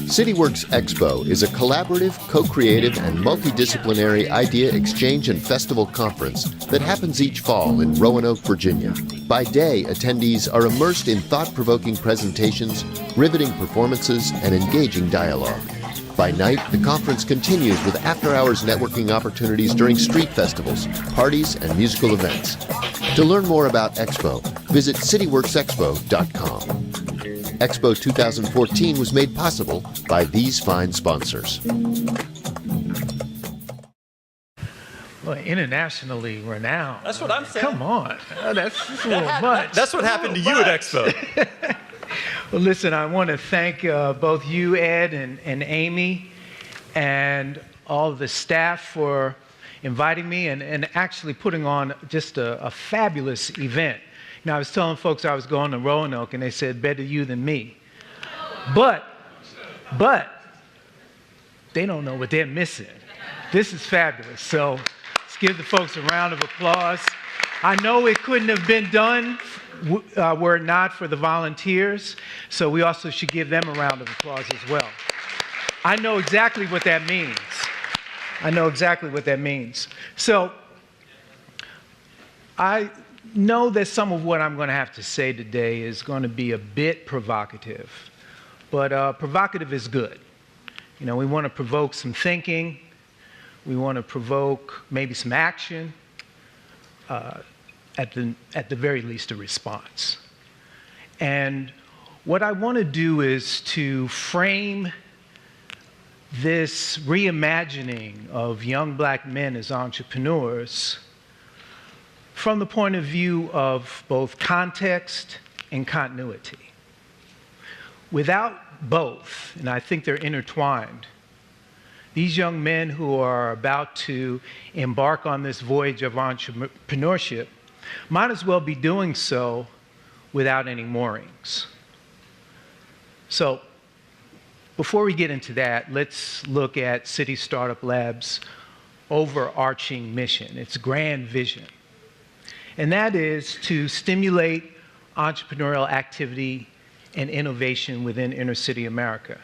CityWorks Expo is a collaborative, co-creative, and multidisciplinary idea exchange and festival conference that happens each fall in Roanoke, Virginia. By day, attendees are immersed in thought-provoking presentations, riveting performances, and engaging dialogue. By night, the conference continues with after-hours networking opportunities during street festivals, parties, and musical events. To learn more about Expo, visit cityworksexpo.com. Expo 2014 was made possible by these fine sponsors. Well, internationally renowned. That's what I'm saying. Come on. That's a little much. That's what happened to you at Expo. Well, listen, I want to thank both you, Ed, and Amy, and all of the staff for inviting me and actually putting on just a fabulous event. Now, I was telling folks I was going to Roanoke, and they said, better you than me. But they don't know what they're missing. This is fabulous. So let's give the folks a round of applause. I know it couldn't have been done were it not for the volunteers, so we also should give them a round of applause as well. I know exactly what that means. So I know that some of what I'm going to have to say today is going to be a bit provocative, but provocative is good. You know, we want to provoke some thinking. We want to provoke maybe some action. At the very least, a response. And what I want to do is to frame this reimagining of young black men as entrepreneurs from the point of view of both context and continuity. Without both, and I think they're intertwined, these young men who are about to embark on this voyage of entrepreneurship might as well be doing so without any moorings. So, before we get into that, let's look at City Startup Lab's overarching mission, its grand vision. And that is to stimulate entrepreneurial activity and innovation within inner city America.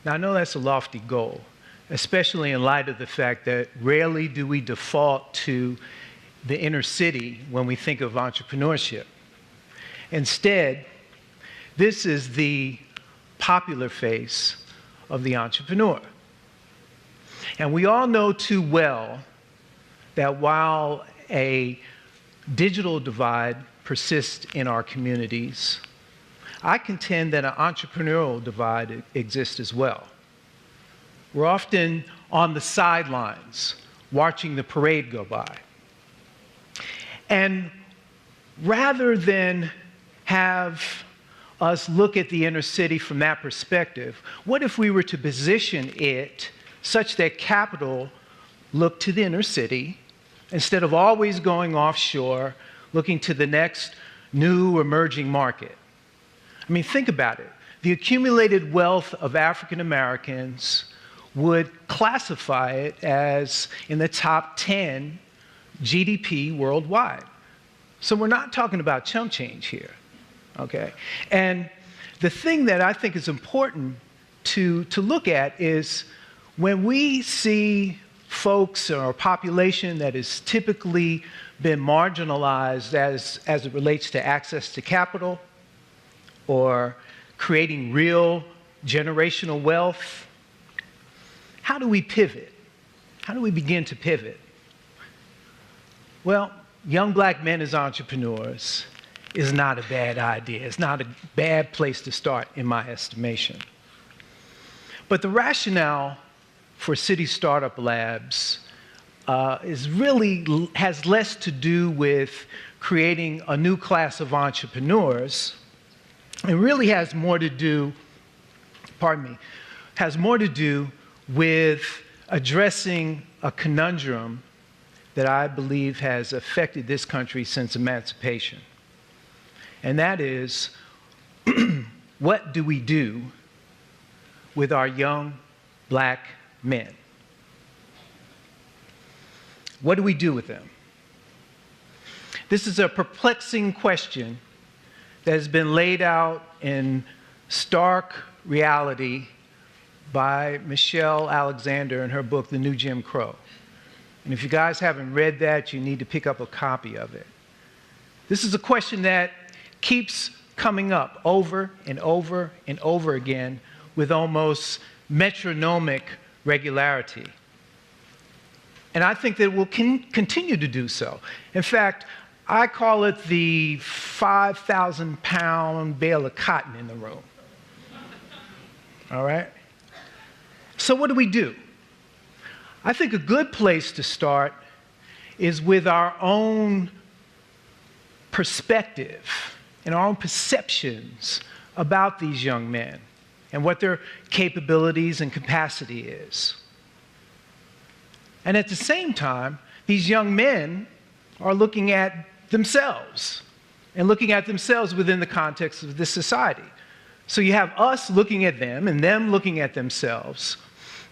Now, I know that's a lofty goal, especially in light of the fact that rarely do we default to the inner city when we think of entrepreneurship. Instead, this is the popular face of the entrepreneur. And we all know too well that while a digital divide persists in our communities, I contend that an entrepreneurial divide exists as well. We're often on the sidelines, watching the parade go by. And rather than have us look at the inner city from that perspective, what if we were to position it such that capital looked to the inner city instead of always going offshore, looking to the next new emerging market? I mean, think about it. The accumulated wealth of African Americans would classify it as in the top 10 GDP worldwide. So we're not talking about chump change here, okay? And the thing that I think is important to look at is when we see folks or a population that has typically been marginalized as it relates to access to capital or creating real generational wealth, how do we pivot? How do we begin to pivot? Well, young black men as entrepreneurs is not a bad idea. It's not a bad place to start, in my estimation. But the rationale for City Startup Labs has less to do with creating a new class of entrepreneurs. It really has more to do, with addressing a conundrum that I believe has affected this country since emancipation. And that is, what do we do with our young black men? What do we do with them? This is a perplexing question that has been laid out in stark reality by Michelle Alexander in her book, The New Jim Crow. And if you guys haven't read that, you need to pick up a copy of it. This is a question that keeps coming up over and over and over again with almost metronomic regularity. And I think that it will continue to do so. In fact, I call it the 5,000-pound bale of cotton in the room. All right? So what do? I think a good place to start is with our own perspective and our own perceptions about these young men and what their capabilities and capacity is. And at the same time, these young men are looking at themselves and looking at themselves within the context of this society. So you have us looking at them and them looking at themselves.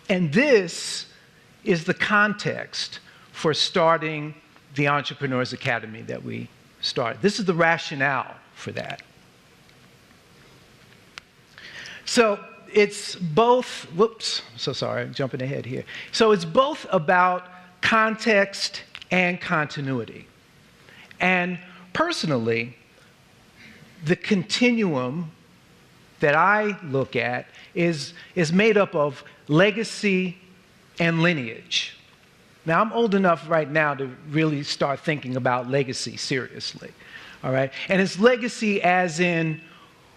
And this is the context for starting the Entrepreneurs Academy that we started. This is the rationale for that. So it's both, so sorry, I'm jumping ahead here. So it's both about context and continuity. And personally, the continuum that I look at is made up of legacy and lineage. Now, I'm old enough right now to really start thinking about legacy seriously, all right? And it's legacy as in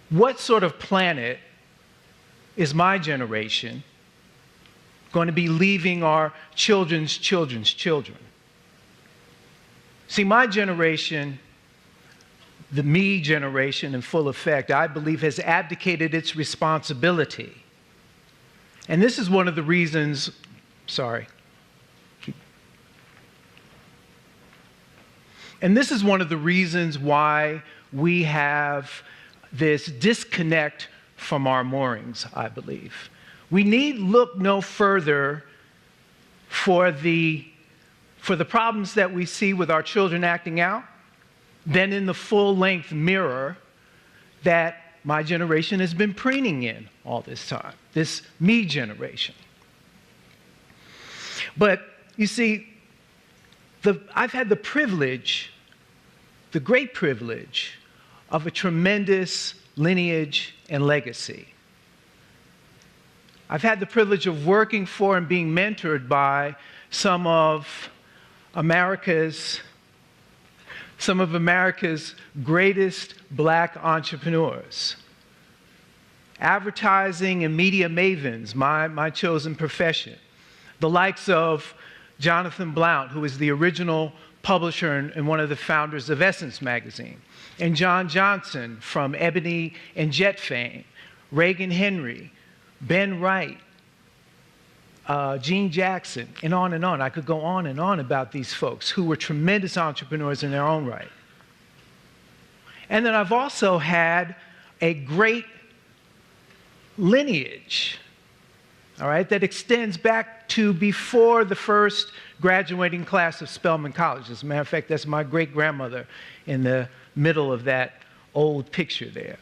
what sort of planet is my generation going to be leaving our children's children's children? See, my generation, the me generation in full effect, I believe has abdicated its responsibility. And this is one of the reasons, and this is one of the reasons why we have this disconnect from our moorings, I believe. We need look no further for the problems that we see with our children acting out than in the full-length mirror that my generation has been preening in all this time, this me generation. But you see, I've had the privilege, the great privilege, of a tremendous lineage and legacy. I've had the privilege of working for and being mentored by some of America's greatest black entrepreneurs. Advertising and media mavens, my chosen profession. The likes of Jonathan Blount, who is the original publisher and one of the founders of Essence magazine, and John Johnson from Ebony and Jet fame, Reagan Henry, Ben Wright, Gene Jackson, and on and on. I could go on and on about these folks who were tremendous entrepreneurs in their own right. And then I've also had a great lineage, all right, that extends back to before the first graduating class of Spelman College. As a matter of fact, that's my great-grandmother in the middle of that old picture there.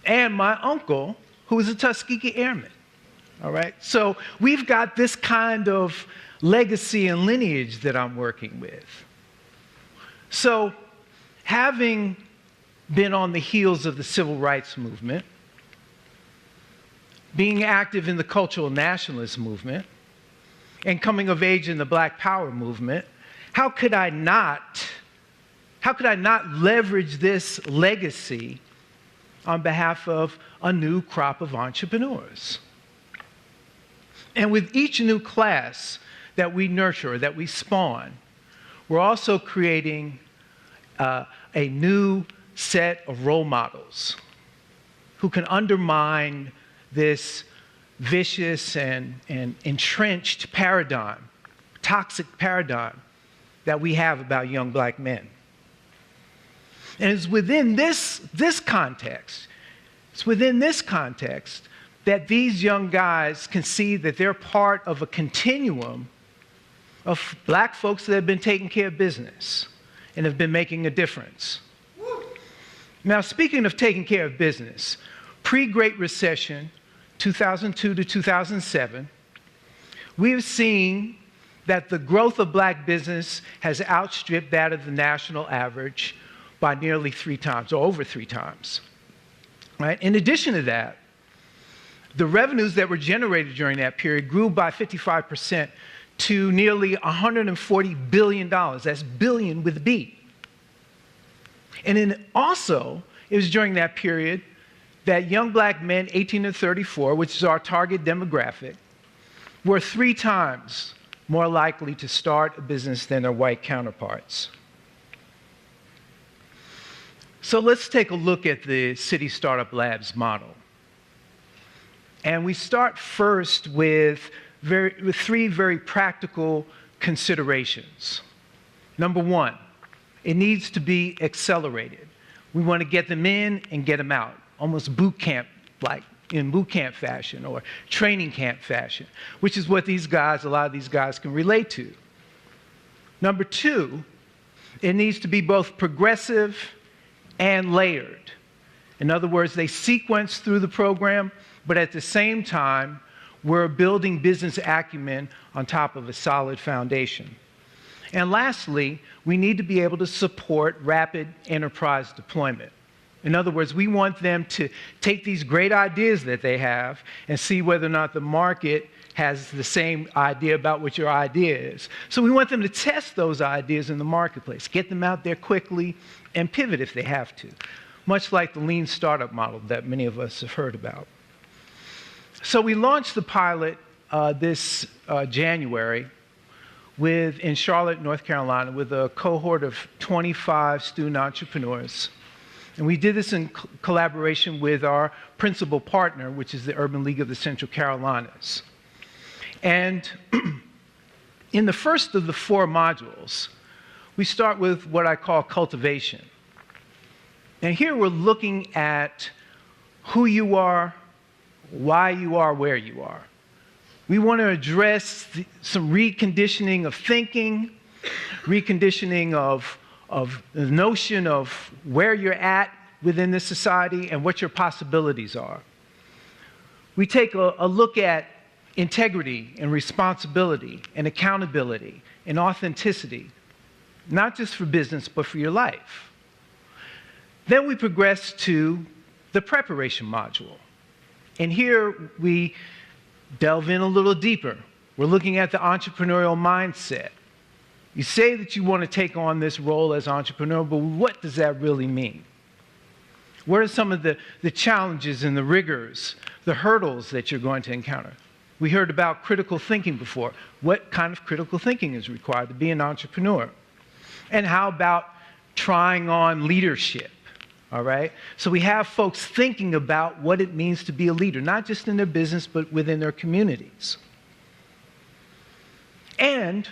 And my uncle, who was a Tuskegee Airman, all right? So we've got this kind of legacy and lineage that I'm working with. So having been on the heels of the civil rights movement, being active in the cultural nationalist movement, and coming of age in the Black Power movement, how could I not leverage this legacy on behalf of a new crop of entrepreneurs? And with each new class that we nurture, that we spawn, we're also creating a new set of role models who can undermine this vicious and entrenched paradigm, toxic paradigm that we have about young black men. And it's within this context, that these young guys can see that they're part of a continuum of black folks that have been taking care of business and have been making a difference. Now, speaking of taking care of business, pre-Great Recession, 2002 to 2007, we have seen that the growth of black business has outstripped that of the national average by nearly 3 times, or over 3 times. Right? In addition to that, the revenues that were generated during that period grew by 55% to nearly $140 billion. That's billion with a B. And then also, it was during that period that young black men 18 to 34, which is our target demographic, were 3 times more likely to start a business than their white counterparts. So let's take a look at the City Startup Labs model. And we start first with 3 very practical considerations. Number 1, it needs to be accelerated. We want to get them in and get them out, almost boot camp, like in boot camp fashion or training camp fashion, which is what a lot of these guys can relate to. Number 2, it needs to be both progressive and layered. In other words, they sequence through the program, but at the same time, we're building business acumen on top of a solid foundation. And lastly, we need to be able to support rapid enterprise deployment. In other words, we want them to take these great ideas that they have and see whether or not the market has the same idea about what your idea is. So we want them to test those ideas in the marketplace, get them out there quickly, and pivot if they have to, much like the lean startup model that many of us have heard about. So we launched the pilot this January in Charlotte, North Carolina, with a cohort of 25 student entrepreneurs. And we did this in collaboration with our principal partner, which is the Urban League of the Central Carolinas. And in the first of the 4 modules, we start with what I call cultivation. And here we're looking at who you are, why you are where you are. We want to address some reconditioning of thinking, reconditioning of the notion of where you're at within this society and what your possibilities are. We take a look at integrity and responsibility and accountability and authenticity, not just for business, but for your life. Then we progress to the preparation module. And here we delve in a little deeper. We're looking at the entrepreneurial mindset. You say that you want to take on this role as entrepreneur, but what does that really mean? What are some of the challenges and the rigors, the hurdles that you're going to encounter? We heard about critical thinking before. What kind of critical thinking is required to be an entrepreneur? And how about trying on leadership? All right? So we have folks thinking about what it means to be a leader, not just in their business, but within their communities. And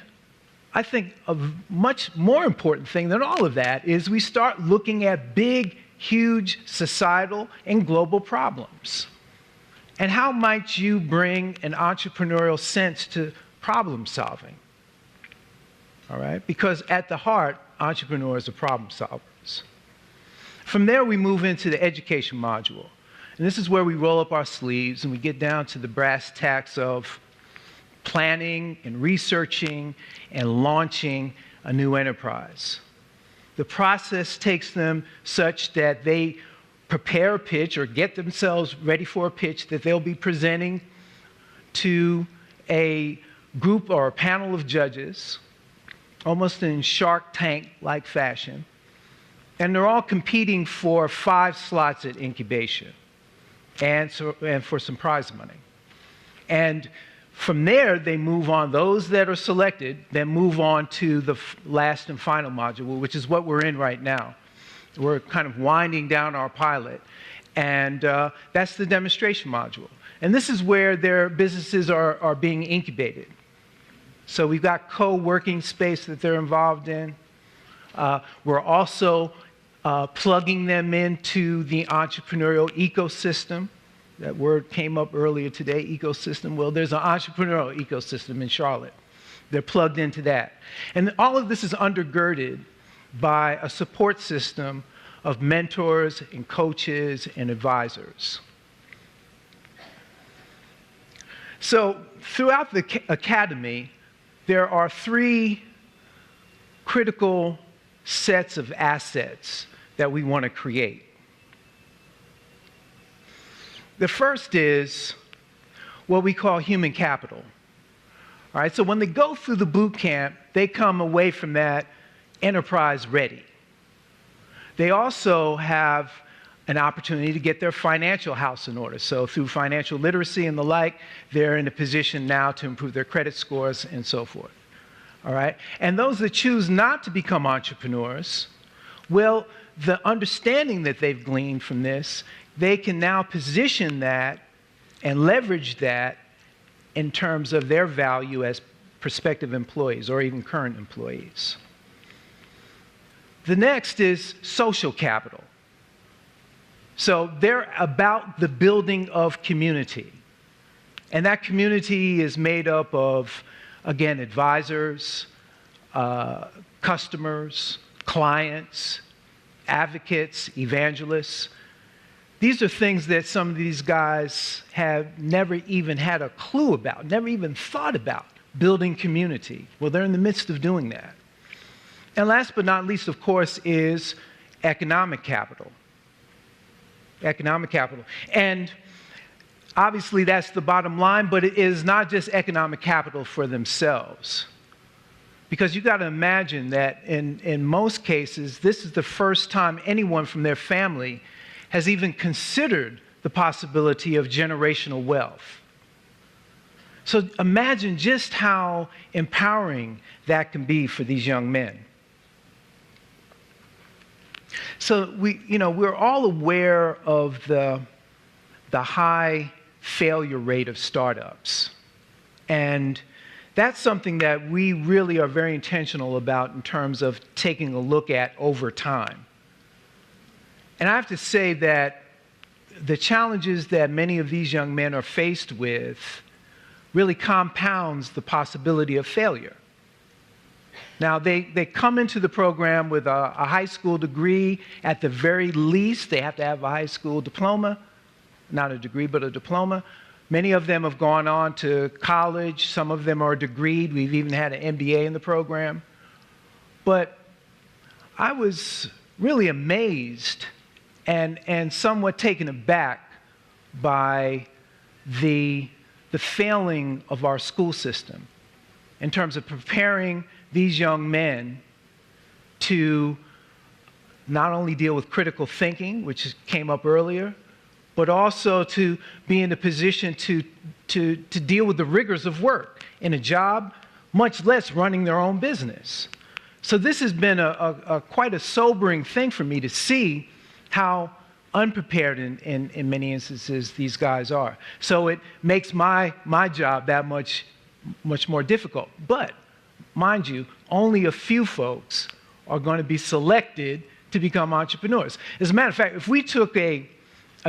I think a much more important thing than all of that is we start looking at big, huge societal and global problems. And how might you bring an entrepreneurial sense to problem solving? All right? Because at the heart, entrepreneurs are problem solvers. From there, we move into the education module. And this is where we roll up our sleeves and we get down to the brass tacks of planning and researching and launching a new enterprise. The process takes them such that they prepare a pitch or get themselves ready for a pitch that they'll be presenting to a group or a panel of judges, almost in Shark Tank-like fashion. And they're all competing for 5 slots at incubation and for some prize money. And from there, they move on. Those that are selected then move on to the last and final module, which is what we're in right now. We're kind of winding down our pilot. And that's the demonstration module. And this is where their businesses are being incubated. So we've got co-working space that they're involved in. We're also plugging them into the entrepreneurial ecosystem. That word came up earlier today, ecosystem. Well, there's an entrepreneurial ecosystem in Charlotte. They're plugged into that. And all of this is undergirded by a support system of mentors and coaches and advisors. So throughout the academy, there are three critical sets of assets that we want to create. The first is what we call human capital. All right, so when they go through the boot camp, they come away from that enterprise ready. They also have an opportunity to get their financial house in order. So through financial literacy and the like, they're in a position now to improve their credit scores and so forth. All right, and those that choose not to become entrepreneurs, well, the understanding that they've gleaned from this, they can now position that and leverage that in terms of their value as prospective employees or even current employees. The next is social capital. So they're about the building of community. And that community is made up of, again, advisors, customers, clients, advocates, evangelists. These are things that some of these guys have never even had a clue about, never even thought about building community. Well, they're in the midst of doing that. And last but not least, of course, is economic capital. Economic capital. And obviously that's the bottom line, but it is not just economic capital for themselves. Because you've got to imagine that in most cases, this is the first time anyone from their family has even considered the possibility of generational wealth. So imagine just how empowering that can be for these young men. So we're all aware of the high failure rate of startups. And that's something that we really are very intentional about in terms of taking a look at over time. And I have to say that the challenges that many of these young men are faced with really compounds the possibility of failure. Now, they come into the program with a high school degree. At the very least, they have to have a high school diploma, not a degree, but a diploma. Many of them have gone on to college. Some of them are degreed. We've even had an MBA in the program. But I was really amazed and somewhat taken aback by the failing of our school system in terms of preparing these young men to not only deal with critical thinking, which came up earlier, but also to be in a position to deal with the rigors of work in a job, much less running their own business. So this has been quite a sobering thing for me to see how unprepared in many instances these guys are. So it makes my job that much more difficult. But mind you, only a few folks are going to be selected to become entrepreneurs. As a matter of fact, if we took a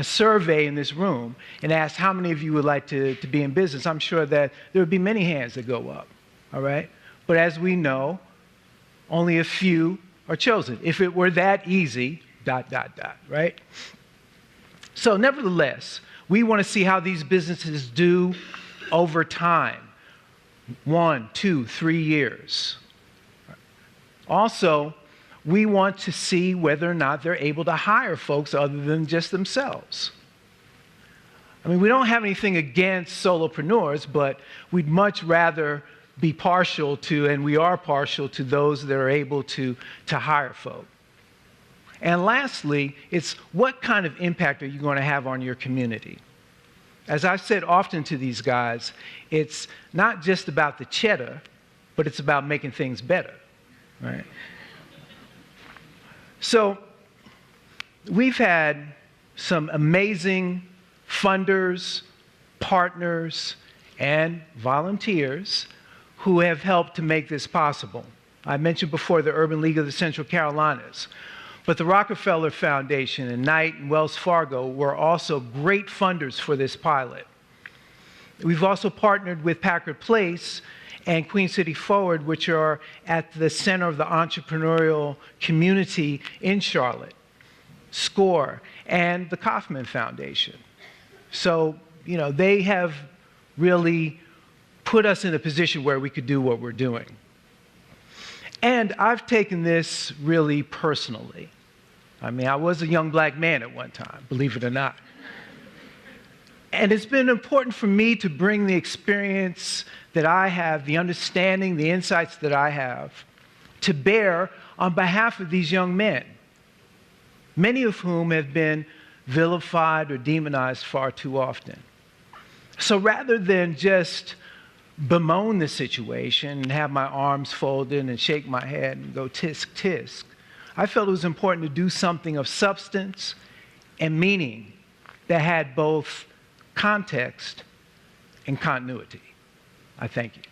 survey in this room and asked how many of you would like to be in business, I'm sure that there would be many hands that go up, all right? But as we know, only a few are chosen. If it were that easy, ... right? So nevertheless, we want to see how these businesses do over time. 1, 2, 3 years. Also, we want to see whether or not they're able to hire folks other than just themselves. I mean, we don't have anything against solopreneurs, but we'd much rather be partial to, and we are partial to, those that are able to hire folk. And lastly, it's what kind of impact are you going to have on your community? As I've said often to these guys, it's not just about the cheddar, but it's about making things better, right? So we've had some amazing funders, partners, and volunteers who have helped to make this possible. I mentioned before the Urban League of the Central Carolinas, but the Rockefeller Foundation and Knight and Wells Fargo were also great funders for this pilot. We've also partnered with Packard Place and Queen City Forward, which are at the center of the entrepreneurial community in Charlotte, SCORE, and the Kauffman Foundation. So, they have really put us in a position where we could do what we're doing. And I've taken this really personally. I mean, I was a young black man at one time, believe it or not. And it's been important for me to bring the experience that I have, the understanding, the insights that I have, to bear on behalf of these young men, many of whom have been vilified or demonized far too often. So rather than just bemoan the situation and have my arms folded and shake my head and go tisk tisk, I felt it was important to do something of substance and meaning that had both context and continuity. I thank you.